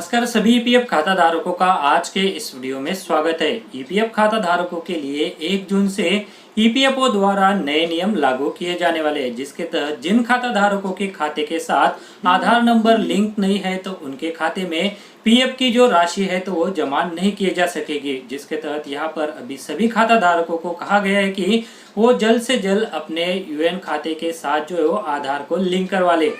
नमस्कार सभी ईपीएफ खाता धारकों का आज के इस वीडियो में स्वागत है। ईपीएफ खाता धारकों के लिए 1 जून से ईपीएफओ द्वारा नए नियम लागू किए जाने वाले हैं, जिसके तहत जिन खाता धारकों के खाते के साथ आधार नंबर लिंक नहीं है तो उनके खाते में पीएफ की जो राशि है तो वो जमा नहीं किए जा सकेगी। जिसके तहत यहाँ पर अभी सभी खाता धारकों को कहा गया है कि वो जल्द से जल्द अपने यूएन खाते के साथ जो है वो आधार को लिंक करवा ले।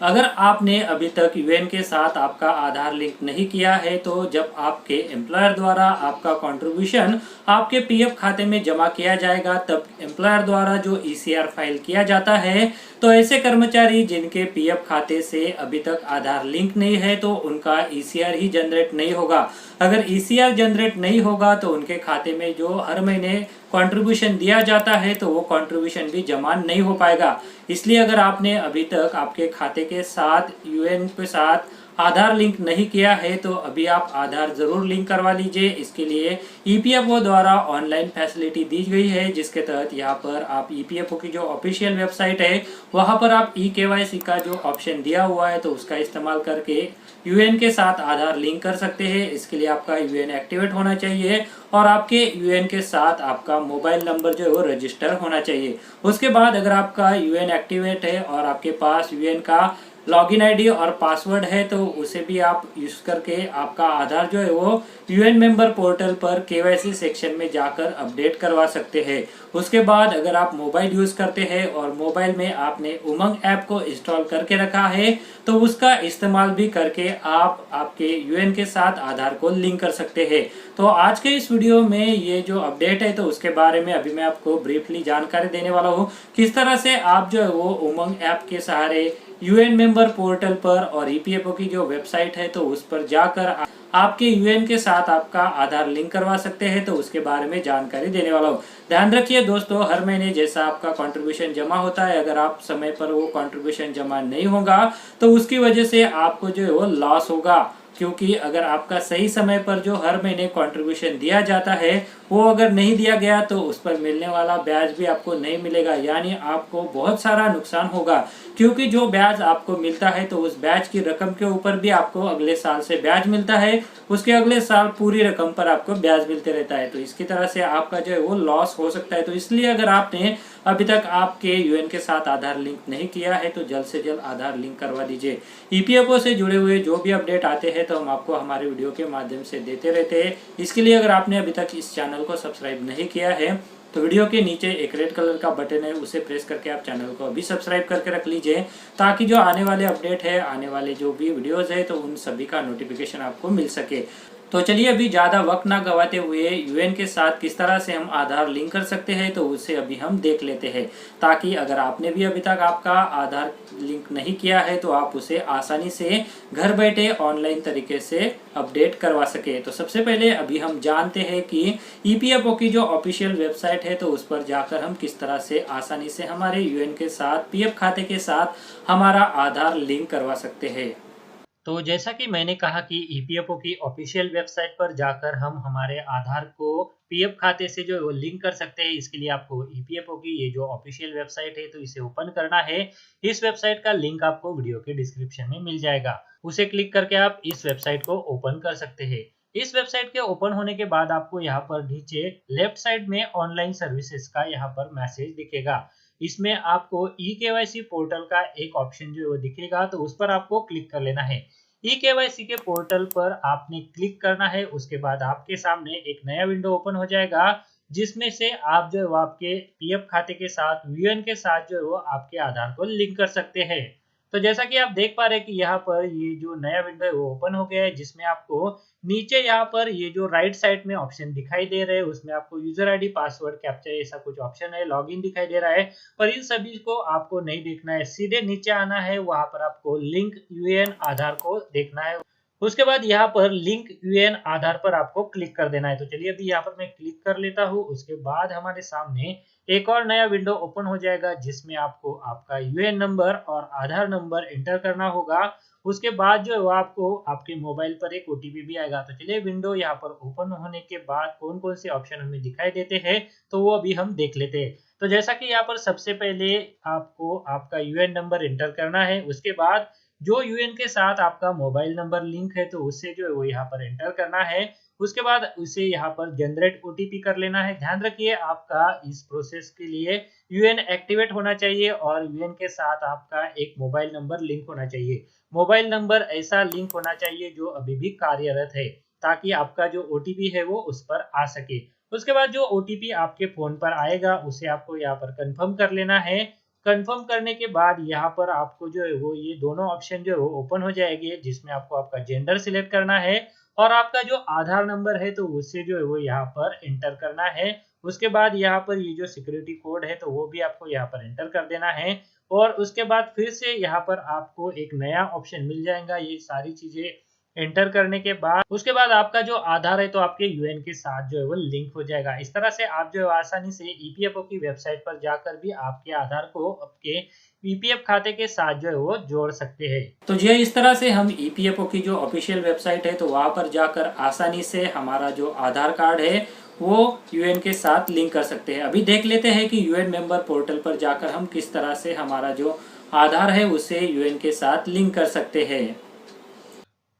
अगर आपने अभी तक यूएन के साथ आपका आधार लिंक नहीं किया है तो जब आपके एम्प्लॉयर द्वारा आपका कंट्रीब्यूशन आपके पीएफ खाते में जमा किया जाएगा तब एम्प्लॉयर द्वारा जो ईसीआर फाइल किया जाता है तो ऐसे कर्मचारी जिनके पीएफ खाते से अभी तक आधार लिंक नहीं है तो उनका ईसीआर ही जनरेट नहीं होगा। अगर ईसीआर जनरेट नहीं होगा तो उनके खाते में जो हर महीने कंट्रीब्यूशन दिया जाता है तो वो कंट्रीब्यूशन भी जमा नहीं हो पाएगा। इसलिए अगर आपने अभी तक आपके खाते के साथ यूएन के साथ आधार लिंक नहीं किया है तो अभी आप आधार जरूर लिंक करवा लीजिए। इसके लिए ईपीएफओ द्वारा ऑनलाइन फैसिलिटी दी गई है, जिसके तहत यहाँ पर आप ईपीएफओ की जो ऑफिशियल वेबसाइट है वहां पर आप ई-केवाईसी का जो ऑप्शन दिया हुआ है तो उसका इस्तेमाल करके यूएन के साथ आधार लिंक कर सकते हैं। इसके लिए आपका यूएन एक्टिवेट होना चाहिए और आपके यूएन के साथ आपका मोबाइल नंबर जो है वो रजिस्टर होना चाहिए। उसके बाद अगर आपका यूएन एक्टिवेट है और आपके पास यूएन का लॉगिन आईडी और पासवर्ड है तो उसे भी आप यूज करके आपका आधार जो है वो यूएन मेंबर पोर्टल पर केवाईसी सेक्शन में जाकर अपडेट करवा सकते हैं। उसके बाद अगर आप मोबाइल यूज करते हैं और मोबाइल में आपने उमंग ऐप को इंस्टॉल करके रखा है तो उसका इस्तेमाल भी करके आप आपके यूएन के साथ आधार को लिंक कर सकते हैं। तो आज के इस वीडियो में ये जो अपडेट है तो उसके बारे में अभी मैं आपको ब्रीफली जानकारी देने वाला हूँ, किस तरह से आप जो है वो उमंग ऐप के सहारे यूएन मेंबर पोर्टल पर और ईपीएफओ की जो वेबसाइट है तो उस पर जाकर आपके यूएन के साथ आपका आधार लिंक करवा सकते हैं। तो उसके बारे में जानकारी देने वाला हूँ। ध्यान रखिए दोस्तों, हर महीने जैसा आपका कंट्रीब्यूशन जमा होता है, अगर आप समय पर वो कंट्रीब्यूशन जमा नहीं होगा तो उसकी वजह से आपको जो है वो लॉस होगा, क्योंकि अगर आपका सही समय पर जो हर महीने कंट्रीब्यूशन दिया जाता है वो अगर नहीं दिया गया तो उस पर मिलने वाला ब्याज भी आपको नहीं मिलेगा, यानी आपको बहुत सारा नुकसान होगा। क्योंकि जो ब्याज आपको मिलता है तो उस ब्याज की रकम के ऊपर भी आपको अगले साल से ब्याज मिलता है, उसके अगले साल पूरी रकम पर आपको ब्याज मिलते रहता है। तो इसकी तरह से आपका जो है वो लॉस हो सकता है। तो इसलिए अगर आपने अभी तक आपके यूएन के साथ आधार लिंक नहीं किया है तो जल्द से जल्द आधार लिंक करवा दीजिए। ईपीएफओ से जुड़े हुए जो भी अपडेट आते हैं तो हम आपको हमारे वीडियो के माध्यम से देते रहते हैं। इसके लिए अगर आपने अभी तक इस चैनल को सब्सक्राइब नहीं किया है तो वीडियो के नीचे एक रेड कलर का बटन है, उसे प्रेस करके आप चैनल को अभी सब्सक्राइब करके रख लीजिए, ताकि जो आने वाले अपडेट है, आने वाले जो भी वीडियोस है तो उन सभी का नोटिफिकेशन आपको मिल सके। तो चलिए अभी ज़्यादा वक्त ना गवाते हुए यूएन के साथ किस तरह से हम आधार लिंक कर सकते हैं तो उसे अभी हम देख लेते हैं, ताकि अगर आपने भी अभी तक आपका आधार लिंक नहीं किया है तो आप उसे आसानी से घर बैठे ऑनलाइन तरीके से अपडेट करवा सके। तो सबसे पहले अभी हम जानते हैं कि ईपीएफओ की जो ऑफिशियल वेबसाइट है तो उस पर जाकर हम किस तरह से आसानी से हमारे यूएन के साथ पीएफ खाते के साथ हमारा आधार लिंक करवा सकते हैं। तो जैसा कि मैंने कहा कि ईपीएफओ की ऑफिशियल वेबसाइट पर जाकर हम हमारे आधार को पीएफ खाते से जो लिंक कर सकते हैं। इसके लिए आपको ईपीएफओ की ये जो ऑफिशियल वेबसाइट है तो इसे ओपन करना है। इस वेबसाइट का लिंक आपको वीडियो के डिस्क्रिप्शन में मिल जाएगा, उसे क्लिक करके आप इस वेबसाइट को ओपन कर सकते हैं। इस वेबसाइट के ओपन होने के बाद आपको यहाँ पर नीचे लेफ्ट साइड में ऑनलाइन सर्विसेज का यहाँ पर मैसेज दिखेगा। इसमें आपको ई-केवाईसी पोर्टल का एक ऑप्शन जो है वो दिखेगा, तो उस पर आपको क्लिक कर लेना है। ई-केवाईसी के पोर्टल पर आपने क्लिक करना है। उसके बाद आपके सामने एक नया विंडो ओपन हो जाएगा, जिसमें से आप जो है वो आपके पीएफ खाते के साथ यूएन के साथ जो है वो आपके आधार को लिंक कर सकते हैं। तो जैसा कि आप देख पा रहे हैं कि यहाँ पर ये जो नया विंडो है वो ओपन हो गया है, जिसमें आपको नीचे यहाँ पर ये जो राइट साइड में ऑप्शन दिखाई दे रहे हैं उसमें आपको यूजर आईडी, पासवर्ड, कैप्चा ऐसा कुछ ऑप्शन है, लॉगिन दिखाई दे रहा है, पर इन सभी को आपको नहीं देखना है। सीधे नीचे आना है, वहां पर आपको लिंक यूएन आधार को देखना है। उसके बाद यहाँ पर लिंक यूएन आधार पर आपको क्लिक कर देना है। तो चलिए अभी यहाँ पर मैं क्लिक कर लेता हूँ। उसके बाद हमारे सामने एक और नया विंडो ओपन हो जाएगा, जिसमें आपको आपका यूएन नंबर और आधार नंबर एंटर करना होगा। उसके बाद जो है वो आपको आपके मोबाइल पर एक ओटीपी भी आएगा। तो चलिए विंडो यहाँ पर ओपन होने के बाद कौन कौन से ऑप्शन हमें दिखाई देते हैं तो वो अभी हम देख लेते हैं। तो जैसा कि यहाँ पर सबसे पहले आपको आपका यूएन नंबर एंटर करना है। उसके बाद जो यूएन के साथ आपका मोबाइल नंबर लिंक है तो उससे जो है वो यहाँ पर एंटर करना है। उसके बाद उसे यहाँ पर जनरेट ओटीपी कर लेना है। ध्यान रखिए आपका इस प्रोसेस के लिए यूएन एक्टिवेट होना चाहिए और यूएन के साथ आपका एक मोबाइल नंबर लिंक होना चाहिए। मोबाइल नंबर ऐसा लिंक होना चाहिए जो अभी भी कार्यरत है, ताकि आपका जो ओटीपी है वो उस पर आ सके। उसके बाद जो ओटीपी आपके फोन पर आएगा उसे आपको यहाँ पर कंफर्म कर लेना है। कंफर्म करने के बाद यहाँ पर आपको जो है वो ये दोनों ऑप्शन जो है वो ओपन हो जाएंगे, जिसमें आपको आपका जेंडर सिलेक्ट करना है और आपका जो आधार नंबर है तो उससे जो है वो यहाँ पर एंटर करना है। उसके बाद यहाँ पर ये जो सिक्योरिटी कोड है तो वो भी आपको यहाँ पर एंटर कर देना है और उसके बाद फिर से यहाँ पर आपको एक नया ऑप्शन मिल जाएगा। ये सारी चीजें एंटर करने के बाद उसके बाद आपका जो आधार है तो आपके यूएन के साथ जो है वो लिंक हो जाएगा। इस तरह से आप जो है आसानी से ईपीएफओ की वेबसाइट पर जाकर भी आपके आधार को आपके ईपीएफ खाते के साथ जो है वो जोड़ सकते हैं। तो जी इस तरह से हम ईपीएफओ की जो ऑफिशियल वेबसाइट है तो वहां पर जाकर आसानी से हमारा जो आधार कार्ड है वो यूएन के साथ लिंक कर सकते हैं। अभी देख लेते हैं कि यूएन मेंबर पोर्टल पर जाकर हम किस तरह से हमारा जो आधार है उसे यूएन के साथ लिंक कर सकते हैं।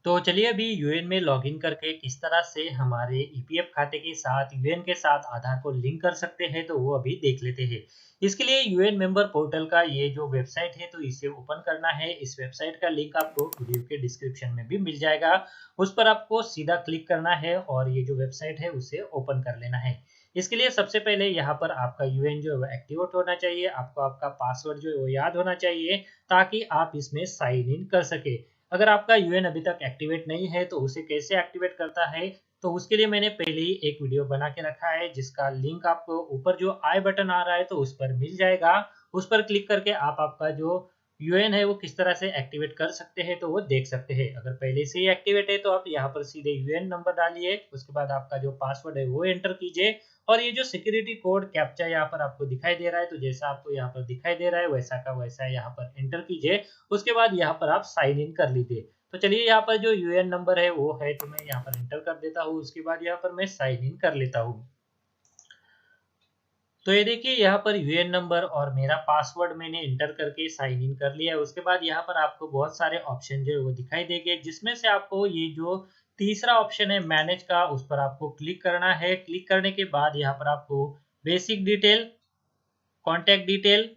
तो चलिए अभी यूएन में लॉगिन करके किस तरह से हमारे ईपीएफ खाते के साथ यूएन के साथ आधार को लिंक कर सकते हैं तो वो अभी देख लेते हैं। इसके लिए यूएन मेंबर पोर्टल का ये जो वेबसाइट है तो इसे ओपन करना है। इस वेबसाइट का लिंक आपको वीडियो के डिस्क्रिप्शन में भी मिल जाएगा। उस पर आपको सीधा क्लिक करना है और ये जो वेबसाइट है उसे ओपन कर लेना है। इसके लिए सबसे पहले यहाँ पर आपका यूएन जो है वो एक्टिवेट होना चाहिए। आपको आपका पासवर्ड जो है वो याद होना चाहिए ताकि आप इसमें साइन इन कर सके। अगर आपका यूएन अभी तक एक्टिवेट नहीं है तो उसे कैसे एक्टिवेट करता है तो उसके लिए मैंने पहले ही एक वीडियो बना के रखा है, जिसका लिंक आपको ऊपर जो आई बटन आ रहा है तो उस पर मिल जाएगा। उस पर क्लिक करके आप आपका जो यूएन है वो किस तरह से एक्टिवेट कर सकते हैं तो वो देख सकते हैं। अगर पहले से ही एक्टिवेट है तो आप यहाँ पर सीधे यूएन नंबर डालिए। उसके बाद आपका जो पासवर्ड है वो एंटर कीजिए और ये जो सिक्योरिटी कोड कैप्चा यहाँ पर आपको दिखाई दे रहा है तो जैसा आपको यहाँ पर दिखाई दे रहा है वैसा का वैसा यहाँ पर एंटर कीजिए। उसके बाद यहाँ पर आप साइन इन कर लीजिए। तो चलिए यहाँ पर जो यूएन नंबर है वो है तो मैं यहाँ पर एंटर कर देता हूँ। उसके बाद यहाँ पर मैं साइन इन कर लेता हूँ। तो ये देखिए यहाँ पर यूएन नंबर और मेरा पासवर्ड मैंने एंटर करके साइन इन कर लिया है। उसके बाद यहाँ पर आपको बहुत सारे ऑप्शन जो है वो दिखाई देंगे, जिसमें से आपको ये जो तीसरा ऑप्शन है मैनेज का उस पर आपको क्लिक करना है। क्लिक करने के बाद यहाँ पर आपको basic detail, contact detail,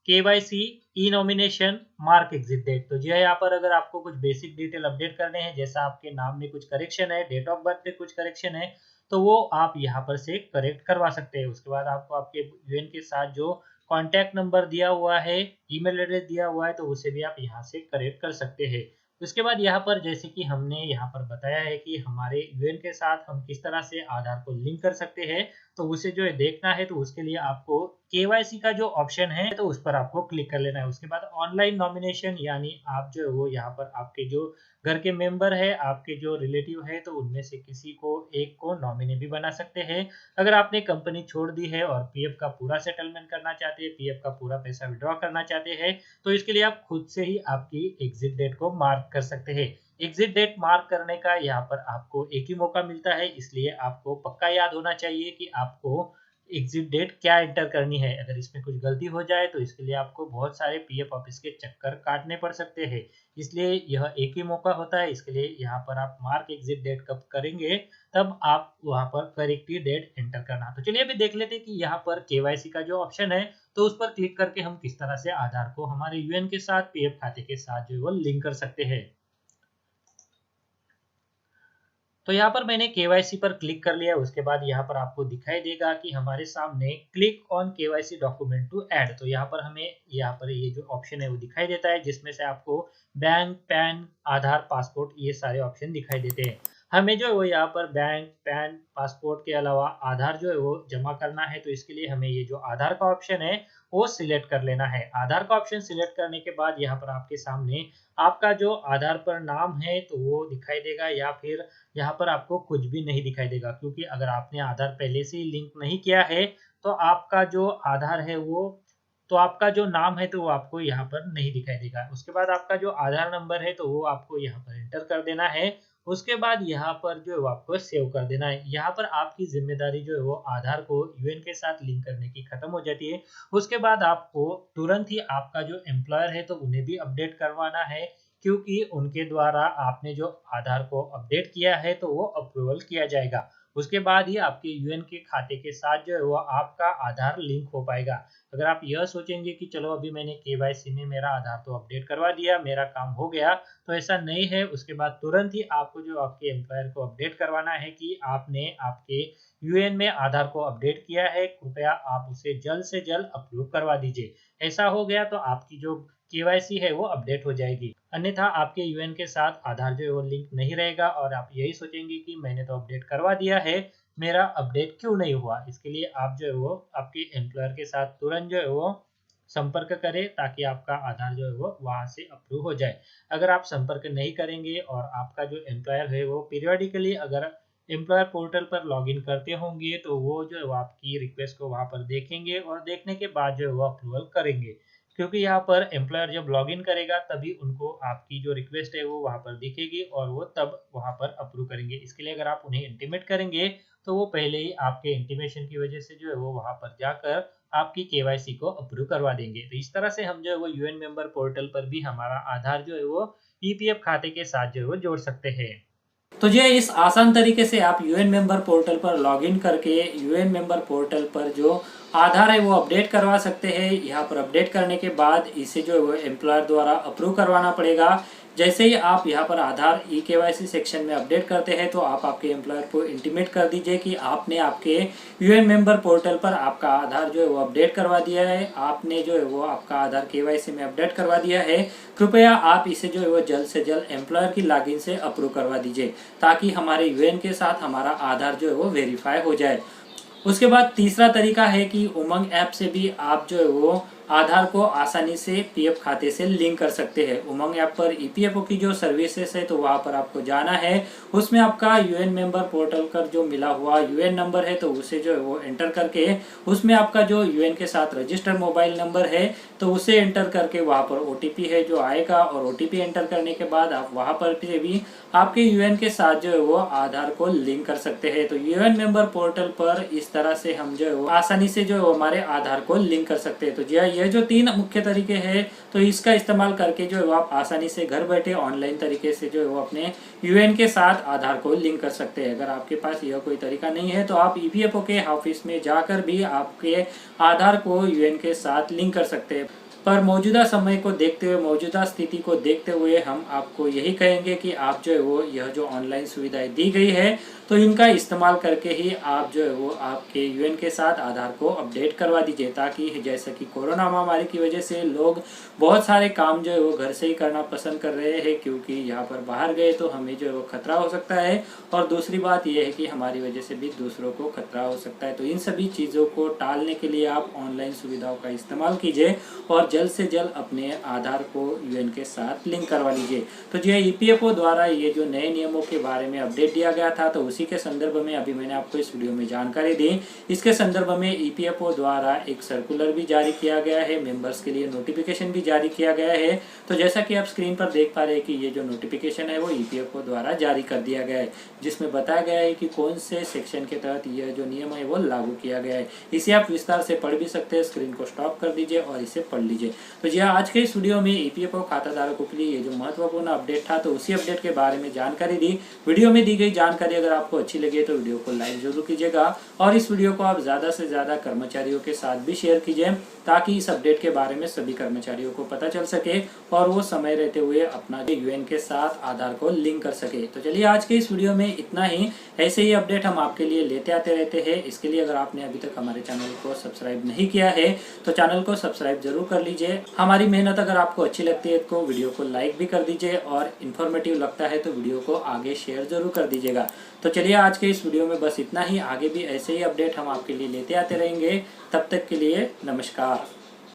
KYC, e nomination, mark exit date. तो जी यहाँ पर अगर आपको कुछ बेसिक डिटेल अपडेट करने हैं, जैसा आपके नाम में कुछ करेक्शन है, डेट ऑफ बर्थ पे कुछ करेक्शन है, तो वो आप यहाँ पर से करेक्ट करवा सकते हैं। उसके बाद आपको आपके यूएन के साथ जो कॉन्टैक्ट नंबर दिया हुआ है, ईमेल एड्रेस दिया हुआ है, तो उसे भी आप यहाँ से करेक्ट कर सकते हैं। उसके बाद यहाँ पर जैसे कि हमने यहाँ पर बताया है कि हमारे यूएन के साथ हम किस तरह से आधार को लिंक कर सकते हैं, तो उसे जो है देखना है तो उसके लिए आपको केवाईसी का जो ऑप्शन है तो उस पर आपको क्लिक कर लेना है। उसके बाद ऑनलाइन नॉमिनेशन, यानी आप जो है वो यहाँ पर आपके जो घर के मेंबर है, आपके जो रिलेटिव है, तो उनमें से किसी को एक को नॉमिनी भी बना सकते हैं। अगर आपने कंपनी छोड़ दी है और पीएफ का पूरा सेटलमेंट करना चाहते हैं, पीएफ का पूरा पैसा विड्रॉ करना चाहते हैं, तो इसके लिए आप खुद से ही आपकी एग्जिट डेट को मार्क कर सकते हैं। एग्जिट डेट मार्क करने का यहाँ पर आपको एक ही मौका मिलता है, इसलिए आपको पक्का याद होना चाहिए कि आपको एग्जिट डेट क्या एंटर करनी है। अगर इसमें कुछ गलती हो जाए तो इसके लिए आपको बहुत सारे पीएफ ऑफिस के चक्कर काटने पड़ सकते हैं, इसलिए यह एक ही मौका होता है। इसके लिए यहाँ पर आप मार्क एग्जिट डेट कब करेंगे तब आप वहां पर करेक्टली डेट एंटर करना। तो चलिए अभी देख लेते हैं कि यहाँ पर केवाईसी का जो ऑप्शन है तो उस पर क्लिक करके हम किस तरह से आधार को हमारे यूएन के साथ पीएफ खाते के साथ जो है वो लिंक कर सकते हैं। तो यहाँ पर मैंने केवाईसी पर क्लिक कर लिया। उसके बाद यहाँ पर आपको दिखाई देगा कि हमारे सामने click on KYC document to add. तो यहाँ पर हमें यहाँ पर ये जो ऑप्शन है वो दिखाई देता है, जिसमें से आपको बैंक, पैन, आधार, पासपोर्ट ये सारे ऑप्शन दिखाई देते हैं। हमें जो है वो यहाँ पर बैंक, पैन, पासपोर्ट के अलावा आधार जो है वो जमा करना है, तो इसके लिए हमें ये जो आधार का ऑप्शन है वो सिलेक्ट कर लेना है। आधार का ऑप्शन सिलेक्ट करने के बाद यहाँ पर आपके सामने आपका जो आधार पर नाम है तो वो दिखाई देगा, या फिर यहाँ पर आपको कुछ भी नहीं दिखाई देगा, क्योंकि अगर आपने आधार पहले से ही लिंक नहीं किया है तो आपका जो आधार है वो तो आपका जो नाम है तो वो आपको यहाँ पर नहीं दिखाई देगा। उसके बाद आपका जो आधार नंबर है तो वो आपको यहाँ पर एंटर कर देना है। उसके बाद यहाँ पर जो है वो आपको सेव कर देना है। यहाँ पर आपकी जिम्मेदारी जो है वो आधार को यूएन के साथ लिंक करने की खत्म हो जाती है। उसके बाद आपको तुरंत ही आपका जो एम्प्लॉयर है तो उन्हें भी अपडेट करवाना है क्योंकि उनके द्वारा आपने जो आधार को अपडेट किया है तो वो अप्रूवल किया जाएगा। उसके बाद ही आपके यूएन के खाते के साथ जो है वो आपका आधार लिंक हो पाएगा। अगर आप यह सोचेंगे कि चलो अभी मैंने केवाईसी में मेरा आधार तो अपडेट करवा दिया, मेरा काम हो गया, तो ऐसा नहीं है। उसके बाद तुरंत ही आपको जो आपके एम्प्लॉयर को अपडेट करवाना है कि आपने आपके यूएन में आधार को अपडेट किया है, कृपया आप उसे जल्द से जल्द अप्रूव करवा दीजिए। ऐसा हो गया तो आपकी जो केवाईसी है वो अपडेट हो जाएगी। अन्यथा आपके यूएन के साथ आधार जो है वो लिंक नहीं रहेगा और आप यही सोचेंगे कि मैंने तो अपडेट करवा दिया है, मेरा अपडेट क्यों नहीं हुआ। इसके लिए आप जो है वो आपके एम्प्लॉयर के साथ तुरंत जो है वो संपर्क करें ताकि आपका आधार जो है वो वहां से अप्रूव हो जाए। अगर आप संपर्क नहीं करेंगे और आपका जो एम्प्लॉयर है वो पीरियडिकली अगर एम्प्लॉयर पोर्टल पर लॉगिन करते होंगे तो वो जो है वो आपकी रिक्वेस्ट को वहां पर देखेंगे और देखने के बाद जो है वो अप्रूवल करेंगे। क्योंकि यहाँ पर एम्प्लॉयर जब लॉगिन करेगा तभी उनको आपकी जो रिक्वेस्ट है वो वहां पर दिखेगी और वो तब वहां पर अप्रूव करेंगे। इसके लिए अगर आप उन्हें इंटीमेट करेंगे तो वो पहले ही आपके इंटीमेशन की वजह से जो है वो वहां पर जाकर आपकी केवाईसी को अप्रूव करवा देंगे। तो इस तरह से हम जो है वो यूएन मेंबर पोर्टल पर भी हमारा आधार जो है वो ईपीएफ खाते के साथ जो है वो जोड़ सकते हैं। तो जो इस आसान तरीके से आप यूएन मेंबर पोर्टल पर लॉगिन करके यूएन मेंबर पोर्टल पर जो आधार है वो अपडेट करवा सकते हैं। यहाँ पर अपडेट करने के बाद इसे जो है वो एम्प्लॉयर द्वारा अप्रूव करवाना पड़ेगा। जैसे ही आप यहाँ पर आधार ई केवाईसी सेक्शन में अपडेट करते हैं तो आप आपके एम्प्लॉयर को इंटीमेट कर दीजिए कि आपने आपके यूएन मेंबर पोर्टल पर आपका आधार जो है वो अपडेट करवा दिया है, आपने जो है वो आपका आधार केवाईसी में अपडेट करवा दिया है, कृपया आप इसे जो है वो जल्द से जल्द एम्प्लॉयर की लॉगिन से अप्रूव करवा दीजिए ताकि हमारे यूएन के साथ हमारा आधार जो है वो वेरीफाई हो जाए। उसके बाद तीसरा तरीका है कि उमंग ऐप से भी आप जो है वो आधार को आसानी से पीएफ खाते से लिंक कर सकते हैं। उमंग ऐप पर ईपीएफओ की जो सर्विसेज है तो वहां पर आपको जाना है, उसमें आपका यूएन मेंबर पोर्टल का जो मिला हुआ यूएन नंबर है तो उसे जो है वो एंटर करके उसमें आपका जो यूएन के साथ रजिस्टर्ड मोबाइल नंबर है तो उसे एंटर करके वहां पर ओटीपी है जो आएगा और ओटीपी एंटर करने के बाद आप वहां पर भी आपके यूएन के साथ जो है वो आधार को लिंक कर सकते हैं। तो यूएन मेंबर पोर्टल पर इस तरह से हम जो है वो आसानी से जो है वो हमारे आधार को लिंक कर सकते हैं। तो जी ये जो 3 मुख्य तरीके हैं तो इसका इस्तेमाल करके जो है वो आप आसानी से घर बैठे ऑनलाइन तरीके से जो है वो अपने यूएन के साथ आधार को लिंक कर सकते हैं। अगर आपके पास यह कोई तरीका नहीं है तो आप ईपीएफओ के ऑफिस में जाकर भी आपके आधार को यूएन के साथ लिंक कर सकते हैं। पर मौजूदा समय को देखते हुए, मौजूदा स्थिति को देखते हुए हम आपको यही कहेंगे कि आप जो है वो यह जो ऑनलाइन सुविधाएं दी गई है तो इनका इस्तेमाल करके ही आप जो है वो आपके यूएन के साथ आधार को अपडेट करवा दीजिए ताकि जैसा कि कोरोना महामारी की वजह से लोग बहुत सारे काम जो है वो घर से ही करना पसंद कर रहे हैं क्योंकि यहाँ पर बाहर गए तो हमें जो है वो खतरा हो सकता है और दूसरी बात यह है कि हमारी वजह से भी दूसरों को खतरा हो सकता है। तो इन सभी चीज़ों को टालने के लिए आप ऑनलाइन सुविधाओं का इस्तेमाल कीजिए और जल्द से जल्द अपने आधार को यूएन के साथ लिंक करवा लीजिए। तो जो ईपीएफओ द्वारा ये जो नए नियमों के बारे में अपडेट दिया गया था तो उसी के संदर्भ में अभी मैंने आपको इस वीडियो में जानकारी दी। इसके संदर्भ में ईपीएफओ द्वारा एक सर्कुलर भी जारी किया गया है, मेंबर्स के लिए नोटिफिकेशन भी जारी किया गया है। तो जैसा कि आप स्क्रीन पर देख पा रहे हैं कि ये जो नोटिफिकेशन है वो ईपीएफओ द्वारा जारी कर दिया गया है जिसमें बताया गया है कि कौन से सेक्शन के तहत यह जो नियम है वो लागू किया गया है। इसे आप विस्तार से पढ़ भी सकते हैं, स्क्रीन को स्टॉप कर दीजिए और इसे पढ़ लीजिए। तो जी आज के इस वीडियो में ईपीएफओ खाता धारकों के लिए ये जो महत्वपूर्ण अपडेट था तो उसी अपडेट के बारे में जानकारी दी। वीडियो में दी गई जानकारी अगर आपको अच्छी लगे तो वीडियो को लाइक जरूर कीजिएगा और इस वीडियो को आप ज्यादा से ज्यादा कर्मचारियों के साथ भी शेयर कीजिए ताकि इस अपडेट के बारे में सभी कर्मचारियों को पता चल सके और वो समय रहते हुए अपना यूएन के साथ आधार को लिंक कर सके। तो चलिए आज के इस वीडियो में इतना ही। ऐसे ही अपडेट हम आपके लिए लेते आते रहते हैं। इसके लिए अगर आपने अभी तक हमारे चैनल को सब्सक्राइब नहीं किया है तो चैनल को सब्सक्राइब जरूर कर लीजिए। हमारी मेहनत अगर आपको अच्छी लगती है तो वीडियो को लाइक भी कर दीजिए और इन्फॉर्मेटिव लगता है तो वीडियो को आगे शेयर जरूर कर दीजिएगा। तो चलिए आज के इस वीडियो में बस इतना ही। आगे भी ऐसे ही अपडेट हम आपके लिए लेते आते रहेंगे। तब तक के लिए नमस्कार।